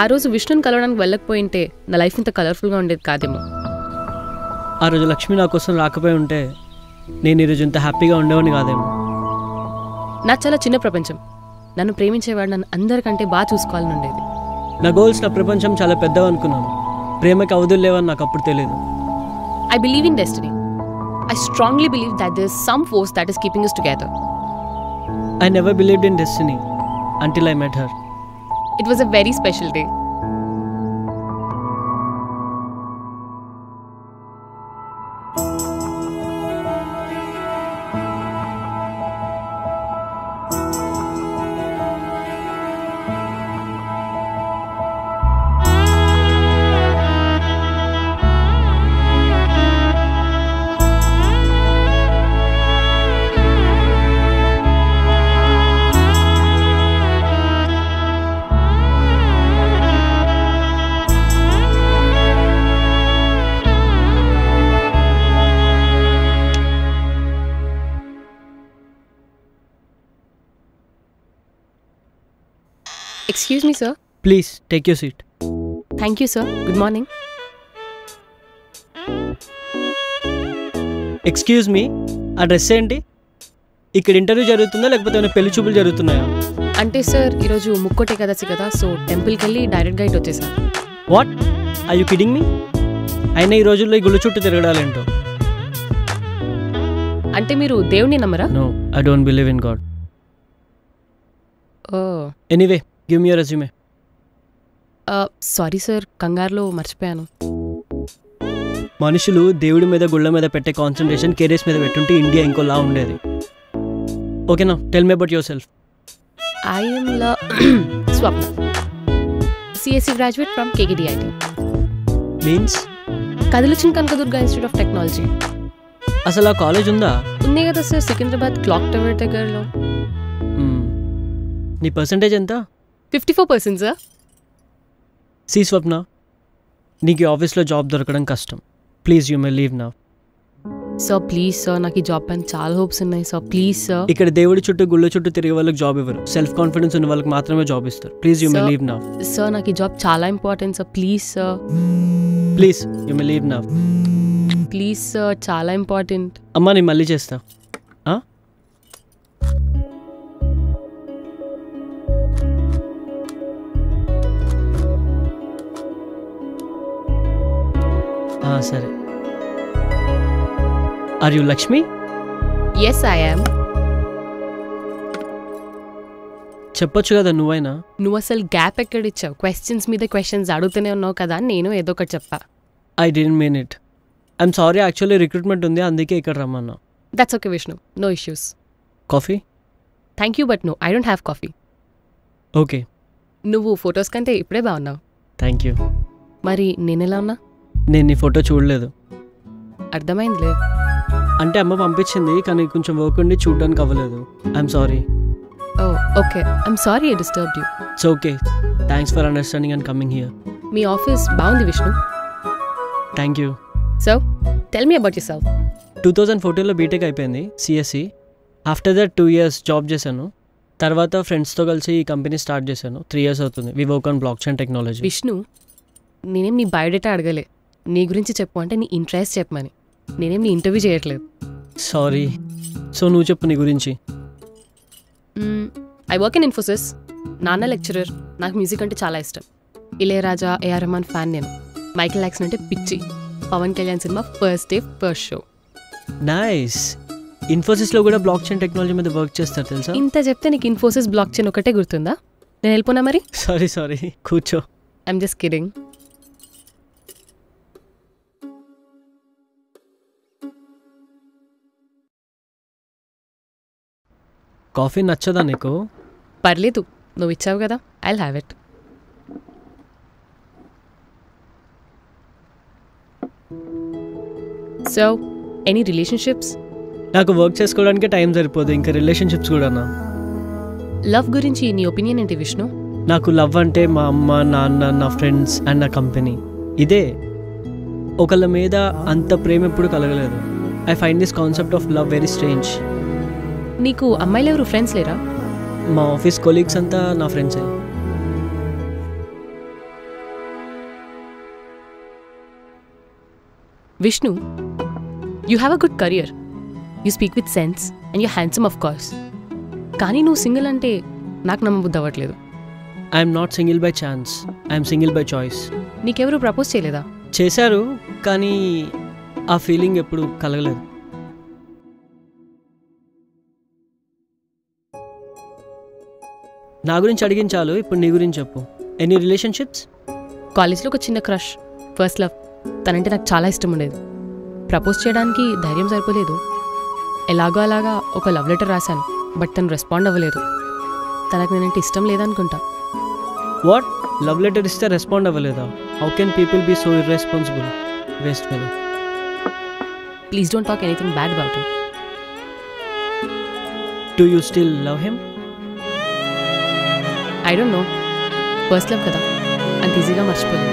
ఆ రోజు విష్ణుని కలవడానికి వెళ్ళకపోయింటే నా లైఫ్ ఇంత కలర్ఫుల్గా ఉండేది కాదేమో. ఆ రోజు లక్ష్మి నా కోసం రాకపోయి ఉంటే నేను ఈరోజు ఇంత హ్యాపీగా ఉండేవాడిని కాదేమో. నా చాలా చిన్న ప్రపంచం. నన్ను ప్రేమించేవాడు నన్ను అందరికంటే బాగా చూసుకోవాలని ఉండేది. నా గోల్స్, నా ప్రపంచం చాలా పెద్దవి అనుకున్నాను. ప్రేమకి అవధులు లేవని నాకు అప్పుడు తెలియదు. I believe in destiny. I strongly believe that there is some force that is keeping us together. I never believed in destiny until I met her. It was a very special day. Excuse me, sir. Please take your seat. Thank you, sir. Good morning. Excuse me, ఆ dress ఏంటి? ఇక్కడ interview జరుగుతుందా లేకపోతే ఏమైనా పెళ్లి చూపులు జరుగుతున్నాయా? అంటే సార్ ఈరోజు ముక్కోటి ఏకాదశి కదా, సో టెంపుల్కి వెళ్ళి డైరెక్ట్గా ఇటు వచ్చేసాను. What, are you kidding me? అయినా ఈ రోజుల్లో ఈ గుళ్ళ చుట్టూ తిరగడాలేంటో. అంటే మీరు దేవుడిని నమ్మరా? No, I don't believe in God. Anyway, give me your resume. Sorry sir, కంగారులో మర్చిపోయాను. మనుషులు దేవుడి మీద, గుళ్ళ మీద పెట్టే కాన్సన్ట్రేషన్ కెరీర్స్ మీద పెట్టుంటే ఇండియా ఇంకోలా ఉండేది. ఓకేనా, tell me about yourself. I am Swapna, CSE graduate from KKDIT. Means? కదిలిచిన కనకదుర్గ ఇన్స్టిట్యూట్ ఆఫ్ టెక్నాలజీ. అసలు ఆ కాలేజ్ ఉందా? ఉంది కదా సార్, సికింద్రాబాద్ క్లాక్ టవర్ దగ్గరలో. నీ పర్సంటేజ్ ఎంత? 54% సార్. సి స్వప్న, నీకు ఆఫీస్లో జాబ్ దొరకడం కష్టం. Please you may leave now. Sir please sir, నాకు ఈ జాబ్ పైన చాలా హోప్స్ ఉన్నాయి సార్, ప్లీజ్ సార్. ఇక్కడ దేవుడి చుట్టూ, గుళ్ళ చుట్టూ తిరిగే వాళ్ళకి జాబ్ ఇవ్వరు. సెల్ఫ్ కాన్ఫిడెన్స్ ఉన్న వాళ్ళకి మాత్రమే జాబ్ ఇస్తారు. Please you may leave now. Sir నాకు ఈ జాబ్ చాలా important sir, please sir. Please you may leave now. Please sir, చాలా ఇంపార్టెంట్. అమ్మా, నేను మళ్ళీ చేస్తా. సరే. Are you Lakshmi? Yes I am. చెప్పొచ్చు కదా నువ్వైనా. నువ్వు అసలు గ్యాప్ ఎక్కడిచ్చావు? క్వశ్చన్స్ మీద క్వశ్చన్స్ అడుగుతూనే ఉన్నావు కదా, నేను ఏదో ఒకటి చెప్పా. I didn't mean it. I'm sorry, actually recruitment ఉంది, అందుకే ఇక్కడ రమ్మన్నా. That's okay Vishnu, no issues. Coffee? Thank you, but no, I don't have coffee. Okay. నువ్వు ఫొటోస్ కంటే ఇప్పుడే బాగున్నావు. Thank you. మరి నేనెలా ఉన్నా? నేను నీ ఫోటో చూడలేదు. అర్థమైందిలే. అంటే అమ్మ పంపించింది, కానీ కొంచెం వర్క్ ఉండి చూడడానికి అవ్వలేదు. I'm sorry. Oh okay, I'm sorry I disturbed you. It's okay, thanks for understanding and coming here. మీ ఆఫీస్ బాగుంది Vishnu. Thank you. So tell me about yourself. 2014లో బీటెక్ అయిపోయింది, CSE. After that 2 years job చేశాను. తర్వాత ఫ్రెండ్స్తో కలిసి ఈ company start చేశాను. 3 years అవుతుంది. We work on blockchain technology. Vishnu, నేనేం నీ బయోడేటా అడగలే, నీ గురించి చెప్పు అంటే నీ ఇంట్రెస్ట్ చెప్పమని. నేనేం నీ ఇంటర్వ్యూ చేయట్లేదు. సారీ. సో నువ్వు చెప్పు నీ గురించి. I work in Infosys. నాన్న లెక్చరర్. నాకు మ్యూజిక్ అంటే చాలా ఇష్టం. ఇళయరాజా, AR రెహమాన్ ఫ్యాన్ నేను. మైకేల్ జాక్సన్ అంటే పిచ్చి. Pawan Kalyan cinema first day first show. Nice. ఇన్ఫోసిస్లో కూడా బ్లాక్ చైన్ టెక్నాలజీ మీద వర్క్ చేస్తారు తెలుసా? ఇంత చెప్తే నీకు ఇన్ఫోసిస్ బ్లాక్ చైన్ ఒకటే గుర్తుందా? నేను వెళ్ళిపోనా మరి? సారీ, కూర్చో. I'm just kidding. కాఫీ నచ్చదా నీకు? పర్లేదు, నువ్వు ఇచ్చావు కదా, I'll have it. So any relationships? నాకు వర్క్ చేసుకోవడానికే టైం సరిపోదు, ఇంకా రిలేషన్షిప్స్ కూడానా? లవ్ గురించి నీ ఒపీనియన్ ఏంటి విష్ణు? నాకు లవ్ అంటే మా అమ్మ, నాన్న, నా ఫ్రెండ్స్ అండ్ నా కంపెనీ. ఇదే. ఒకళ్ళ మీద అంత ప్రేమ ఎప్పుడు కలగలేదు. I find this concept of love very strange. నీకు అమ్మాయిలు ఎవరు ఫ్రెండ్స్ లేరా? మా ఆఫీస్ కొలీగ్స్ అంతా నా ఫ్రెండ్సే. Vishnu, you have a good career, you speak with sense and you handsome of course. కానీ నువ్వు సింగిల్ అంటే నాకు నమ్మబుద్ధి అవ్వట్లేదు. I'm not single by chance, I'm single by choice. Neekevvaru propose చేయలేదా? చేశారు, కానీ ఆ ఫీలింగ్ ఎప్పుడు కలగలేదు. నా గురించి అడిగించాలు, ఇప్పుడు నీ గురించి చెప్పు. Any relationships? కాలేజ్లో ఒక చిన్న క్రష్, ఫస్ట్ లవ్. తనంటే నాకు చాలా ఇష్టం ఉండేది. ప్రపోజ్ చేయడానికి ధైర్యం సరిపోలేదు. ఎలాగో అలాగా ఒక లవ్ లెటర్ రాశాను, బట్ తను రెస్పాండ్ అవ్వలేదు. తనకు నేనంటే ఇష్టం లేదనుకుంటా. వాట్? లవ్ లెటర్ ఇస్తే రెస్పాండ్ అవ్వలేదా? How can people be so irresponsible? Waste fellow. Please don't talk anything bad about him. Do you still love him? I don't know. First love కదా, అంత ఈజీగా మర్చిపోలేదు.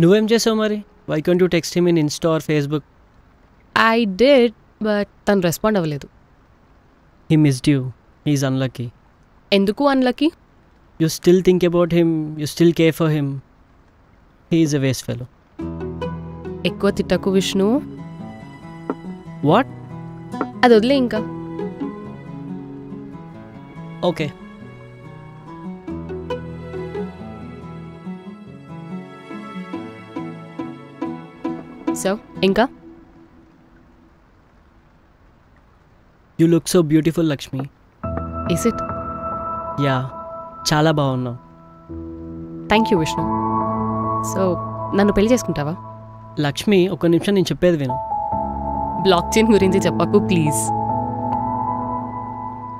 నువ్వేం చేసావు మరి? Why can't you text him in Insta or Facebook? I did, but తను respond అవ్వలేదు. He missed you. He is unlucky. ఎందుకు unlucky? You still think about him, you still care for him. He is a waste fellow. ఎక్కువ తిట్టకు Vishnu. What? అది వదిలే ఇంకా. Okay. So ఇంకా? You look so beautiful Lakshmi. Is it? Yeah, చాలా బాగున్నావు. Thank you Vishnu. So నన్ను పెళ్లి చేసుకుంటావా? లక్ష్మి, ఒక నిమిషం నేను చెప్పేది విను. బ్లాక్ చైన్ గురించి చెప్పకు ప్లీజ్.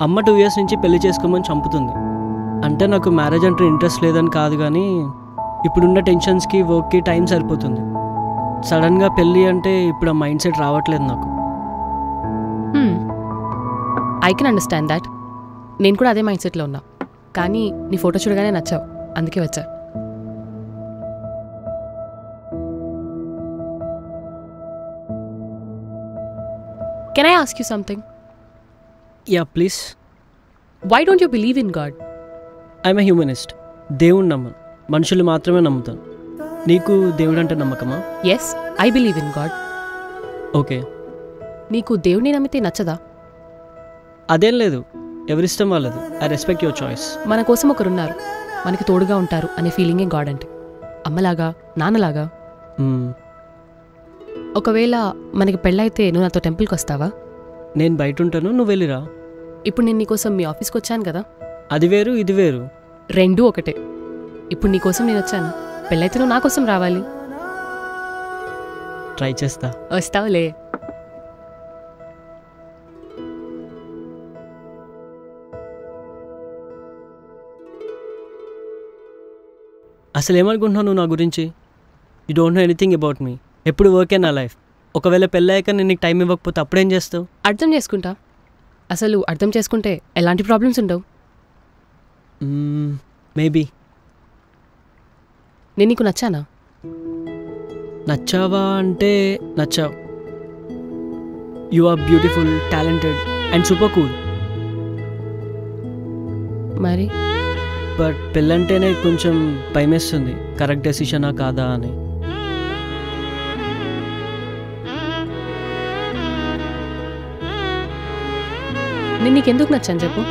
అమ్మ 2 years నుంచి పెళ్లి చేసుకోమని చంపుతుంది. అంటే నాకు మ్యారేజ్ అంటే ఇంట్రెస్ట్ లేదని కాదు, కానీ ఇప్పుడున్న టెన్షన్స్కి వర్క్కి టైం సరిపోతుంది. సడన్గా పెళ్ళి అంటే ఇప్పుడు ఆ మైండ్ సెట్ రావట్లేదు నాకు. I can understand that. నేను కూడా అదే మైండ్ సెట్లో ఉన్నా, కానీ నీ ఫోటో చూడగానే నచ్చావు, అందుకే వచ్చా. Can I ask you something? Ya please. Why don't you believe in God? I'm a humanist. దేవుణ్ణి నమ్మను, మనుషులు మాత్రమే నమ్ముతాను. నీకు దేవుడు అంటే నమ్మకమా? Yes, I believe in God. Okay. నీకు దేవుడిని నమ్మితే నచ్చదా? అదేం లేదు, ఎవరిష్టం వాళ్ళది. I respect your choice. మన కోసం ఒకరున్నారు, మనకి తోడుగా ఉంటారు అనే ఫీలింగే గాడ్ అంటే. అమ్మలాగా, నాన్నలాగా. ఒకవేళ మనకి పెళ్ళైతే నువ్వు నాతో టెంపుల్కి వస్తావా? నేను బయట ఉంటాను, నువ్వు వెళ్ళిరా. ఇప్పుడు నేను నీకోసం మీ ఆఫీస్కి వచ్చాను కదా. అది వేరు, ఇది వేరు. రెండూ ఒకటే. ఇప్పుడు నీకోసం నేను వచ్చాను, పెళ్ళైతే నువ్వు నా కోసం రావాలి. ట్రై చేస్తా. వస్తావులే. అసలు ఏమనుకుంటున్నావు నువ్వు నా గురించి? You don't know anything about me. ఎప్పుడు వర్కే నా లైఫ్. ఒకవేళ పెళ్ళాక నేను నీకు టైం ఇవ్వకపోతే అప్పుడేం చేస్తావు? అర్థం చేసుకుంటా. అసలు అర్థం చేసుకుంటే ఎలాంటి ప్రాబ్లమ్స్ ఉండవు. మేబీ. నేను నీకు నచ్చానా? నచ్చావా అంటే నచ్చావు. You are beautiful, talented and super cool. మరి బట్ పెళ్ళంటేనే కొంచెం భయమేస్తుంది, కరెక్ట్ డెసిషనా కాదా అని. నేను నీకెందుకు నచ్చాను చెప్పు?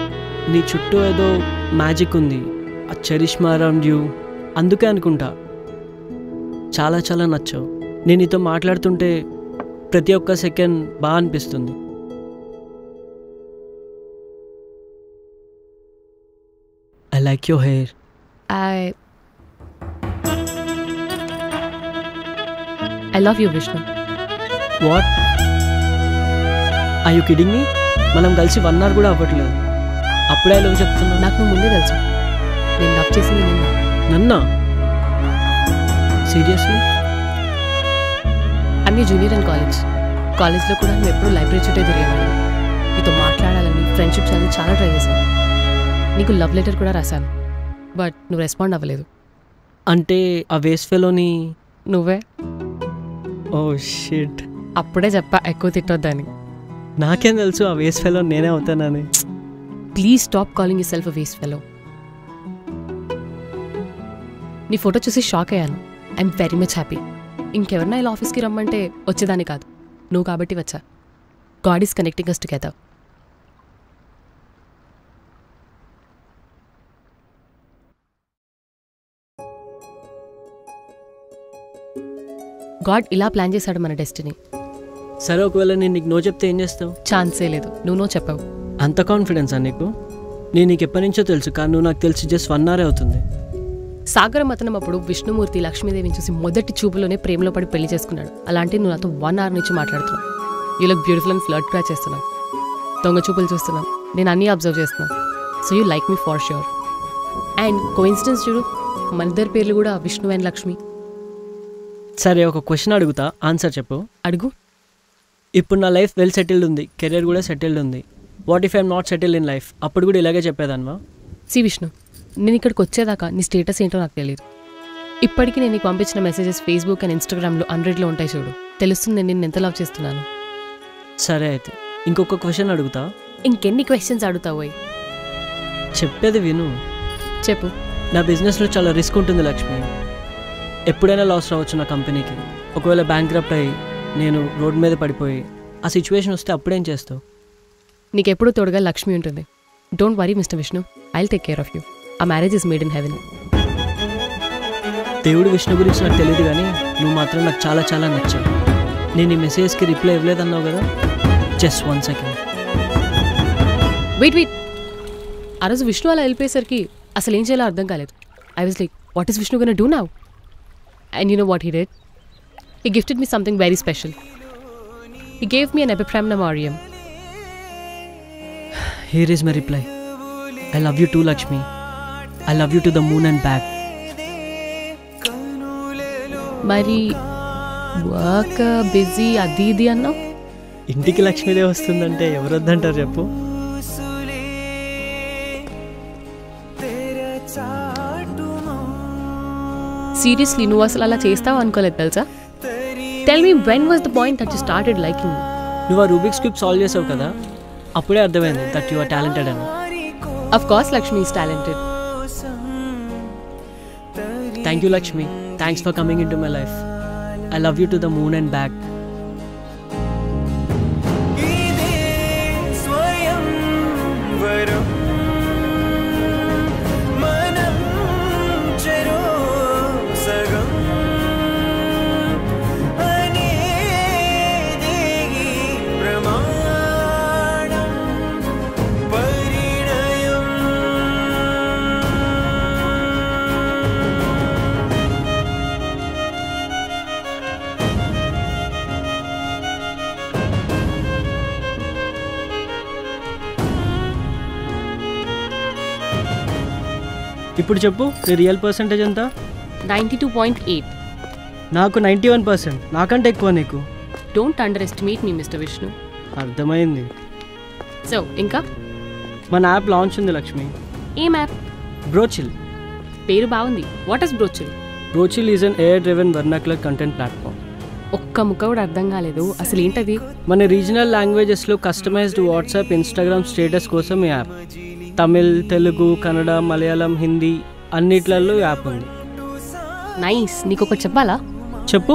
నీ చుట్టూ ఏదో మ్యాజిక్ ఉంది, ఆ చరిష్మా అరౌండ్ యూ. అందుకే అనుకుంటా చాలా చాలా నచ్చావు. నేను నీతో మాట్లాడుతుంటే ప్రతి ఒక్క సెకండ్ బాగా అనిపిస్తుంది. I like your hair. I love you Vishnu. What? Are you kidding me? మనం కలిసి 1 hour కూడా అవ్వట్లేదు, అప్పుడే లవ్ చెప్తున్నా. నాకు నువ్వు ముందే తెలుసు నేను లవ్ చేసింది నిన్ను. నన్నా? Seriously? I'm a junior in కాలేజ్లో కూడా నువ్వు ఎప్పుడు లైబ్రరీ చుట్టే తిరిగేవాడిని. నీతో మాట్లాడాలని, ఫ్రెండ్షిప్ చేయాలని చాలా ట్రై చేశాను. నీకు లవ్ లెటర్ కూడా రాశాను, బట్ నువ్వు రెస్పాండ్ అవ్వలేదు. అంటే ఆ వేస్ట్ ఫెలోని నువ్వే. Oh shit. అప్పుడే చెప్పా ఎక్కువ తిట్టొద్దని. నాకేం తెలుసు ఆ వేస్ట్ ఫెలో నేనే అవుతానని. Please stop calling yourself a waste fellow. నీ ఫోటో చూసి షాక్ అయ్యాను. I'm very much happy. ఇంకెవరన్నా ఇలా ఆఫీస్కి రమ్మంటే వచ్చేదాన్ని కాదు, నువ్వు కాబట్టి వచ్చా. God is connecting us together. God ఇలా ప్లాన్ చేశాడు మన డెస్టినీ. సరే, ఒకవేళ నేను నీకు నో చెప్తే ఏం చేస్తావు? ఛాన్సే లేదు, నువ్వు నో చెప్పావు. అంత కాన్ఫిడెన్సా నీకు? నేను నీకు ఎప్పటి నుంచో తెలుసు, కానీ నువ్వు నాకు తెలిసి జస్ట్ 1 hour అవుతుంది. సాగర మతనం అప్పుడు విష్ణుమూర్తి లక్ష్మీదేవిని చూసి మొదటి చూపులోనే ప్రేమలో పడి పెళ్లి చేసుకున్నాడు. అలాంటి నువ్వు నాతో 1 hour నుంచి మాట్లాడుతున్నావు. You look beautiful and flirt కూడా చేస్తున్నావు. దొంగ చూపులు చూస్తున్నావు, నేను అన్నీ అబ్జర్వ్ చేస్తున్నాను. So you like me far sure. And coincidence చూడు, మన ఇద్దరి పేర్లు కూడా విష్ణు అండ్ లక్ష్మి. సరే, ఒక క్వశ్చన్ అడుగుతా, ఆన్సర్ చెప్పు. అడుగు. ఇప్పుడు నా లైఫ్ వెల్ సెటిల్డ్ ఉంది, కెరీర్ కూడా సెటిల్డ్ ఉంది. What if I'm not settled in life? అప్పుడు కూడా ఇలాగే చెప్పేదాన్వా? సి విష్ణు, నేను ఇక్కడికి వచ్చేదాకా నీ స్టేటస్ ఏంటో నాకు తెలియదు. ఇప్పటికీ నేను నీకు పంపించిన మెసేజెస్ ఫేస్బుక్ అండ్ ఇన్స్టాగ్రామ్లో 100లో ఉంటాయి చూడు. తెలుస్తుంది నేను నిన్ను ఎంత లవ్ చేస్తున్నాను. సరే అయితే ఇంకొక క్వశ్చన్ అడుగుతా. ఇంకెన్ని క్వశ్చన్స్ అడుగుతావు? చెప్పేది విను. చెప్పు. నా బిజినెస్లో చాలా రిస్క్ ఉంటుంది లక్ష్మి. ఎప్పుడైనా లాస్ రావచ్చు నా కంపెనీకి. ఒకవేళ బ్యాంక్రప్ట్ అయ్యి నేను రోడ్ మీద పడిపోయి ఆ సిచ్యువేషన్ వస్తే అప్పుడేం చేస్తావు? నీకెప్పుడు తోడుగా లక్ష్మి ఉంటుంది. Don't worry mister Vishnu, I will take care of you. ఆ marriage is made in heaven. దేవుడు విష్ణు గురించి నాకు తెలియదు, కానీ నువ్వు మాత్రం నాకు చాలా చాలా నచ్చావు. నేను ఈ మెసేజ్కి రిప్లై ఇవ్వలేదన్నావు కదా, జస్ట్ 1 second. వెయిట్. ఆ రోజు విష్ణు అలా వెళ్ళిపోయేసరికి అసలు ఏం చేయాలో అర్థం కాలేదు. I was like, what is Vishnu gonna do now? And you know what he did? He gifted me something very special. He gave me an Epipramnamarium. Here is my reply. I love you too, Lakshmi. I love you to the moon and back. మరి work busy అది ఇది అన్నావు. ఇంటికి లక్ష్మీదేవి వస్తుందంటే ఎవరు వద్దంటారు చెప్పు? Seriously నువ్వు అసలు అలా చేస్తావు అనుకోలేదు తెలుసా. Tell me, when was the point that you started liking మీ? నువ్వు ఆ రూబిక్స్ క్యూబ్ సాల్వ్ చేసావు కదా, అప్పుడే అర్థమైంది దట్ యు ఆర్ టాలెంటెడ్ అని. Of course Lakshmi is talented. Thank you Lakshmi, thanks for coming in to my life. I love you to the moon and back. ఇప్పుడు చెప్పు, నీ రియల్ పర్సెంటేజ్ ఎంత? 92.8. నాకు 91%. నాకంటే ఎక్కువ నీకు. Don't under estimate me mister Vishnu. అర్థమైంది. సో ఇంకా మన యాప్ లాంచ్ ఉంది లక్ష్మి. ఏం యాప్? బ్రోచిల్. పేరు బాగుంది. What is Brochill? Brochill is an AI driven vernacular content platform. ఒక్క ముక్క కూడా అర్థం కాలేదు. అసలు ఏంటది? మన రీజనల్ లాంగ్వేజెస్లో కస్టమైజ్డ్ వాట్సాప్, ఇన్స్టాగ్రామ్ స్టేటస్ కోసం ఈ యాప్. తమిళ్, తెలుగు, కన్నడ, మలయాళం, హిందీ అన్నిట్లలో యాప్ ఉంది. నైస్. నీకు ఒకటి చెప్పాలా? చెప్పు.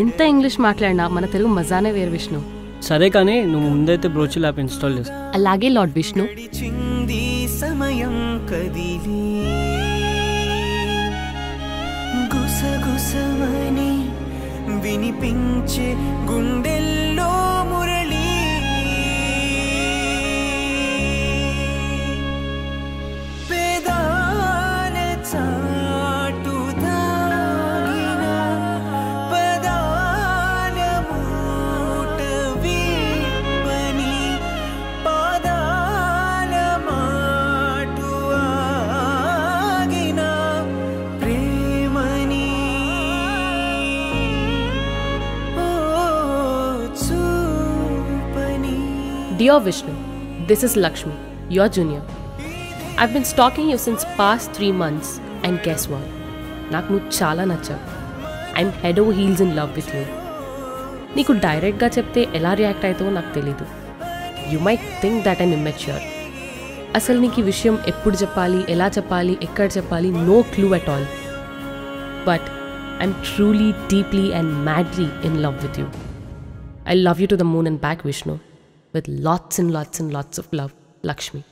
ఎంత ఇంగ్లీష్ మాట్లాడినా మన తెలుగు మజానే వేరు విష్ణు. సరే, కానీ నువ్వు ముందైతే బ్రోచిల్ యాప్ ఇన్స్టాల్ చేస్తా. అలాగే లార్డ్ విష్ణు. సమయం కదిలి గుసగుసమని వినిపించే గుండెల్లో మురళి పేదాల చాటు దాగిన పదాల మూట విప్పని పాదాల మాటు ఆగిన ప్రేమని చూపని. Dear Vishnu, this is Lakshmi, your junior. I've been stalking you since past 3 months and guess what? నాకు నువ్వు చాలా నచ్చావు. I'm head over heels in love with you. నీకు డైరెక్ట్గా చెప్తే ఎలా రియాక్ట్ అవుతావో నాకు తెలీదు. You might think that I'm immature. అసలు నీకు ఈ విషయం ఎప్పుడు చెప్పాలి, ఎలా చెప్పాలి, ఎక్కడ చెప్పాలి, no clue at all. but I'm truly, deeply and madly in love with you. I love you to the moon and back, Vishnu. With lots and lots and lots of love, Lakshmi.